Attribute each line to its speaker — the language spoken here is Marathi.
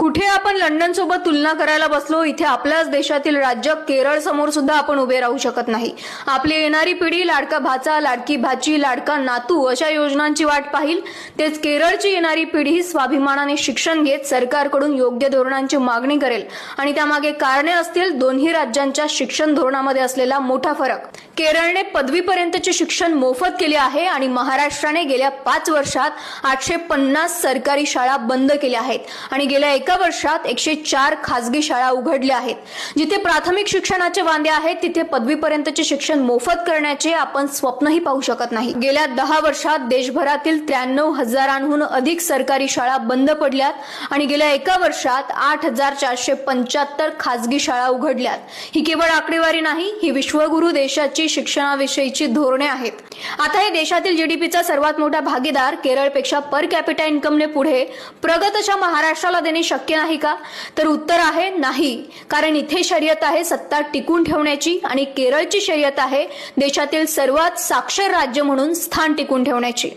Speaker 1: कुठे आपण लंडन सोबत तुलना करायला बसलो, इथे आपल्याच देशातील राज्य केरळ समोर सुद्धा आपण उभे राहू शकत नाही। आपली येणारी पिढी लाडका भाचा, लाडकी भाची, लाडका नातू अशा योजनांची वाट पाहिल, तेच केरळची येणारी पिढी स्वाभिमानाने शिक्षण घेत सरकारकडून योग्य धोरणांची मागणी करेल आणि त्यामागे कारणे असतील दोन्ही राज्यांच्या शिक्षण धोरणामध्ये असलेला मोठा फरक। केरळने पदवीपर्यंतचे शिक्षण मोफत केले आहे आणि महाराष्ट्राने गेल्या 5 वर्षात 850 सरकारी शाळा बंद केल्या आहेत आणि गेल्या एका वर्षात 104 खासगी शाळा उघडल्या आहेत। जिथे प्राथमिक शिक्षणाचे वांदे आहेत तिथे पदवीपर्यंतचे शिक्षण मोफत करण्याचे आपण स्वप्नही पाहू शकत नाही। गेल्या 10 वर्षात देशभरातील 93,000हून अधिक सरकारी शाळा बंद पडल्यात आणि गेल्या एका वर्षात 8,475 खासगी शाळा उघडल्यात। ही केवळ आकडेवारी नाही, ही विश्वगुरु देशाची शिक्षणाविषयीची धोरणे आहेत। आता हे देशातील जीडीपीचा सर्वात मोठा भागीदार केरळपेक्षा पर कॅपिटा इन्कमने पुढे प्रगत अशा महाराष्ट्राला देणे शक्य नाही का? तर उत्तर आहे नाही, कारण इथे शर्यत आहे सत्ता टिकून ठेवण्याची आणि केरळची शर्यत आहे देशातील सर्वात साक्षर राज्य म्हणून स्थान टिकून ठेवण्याची।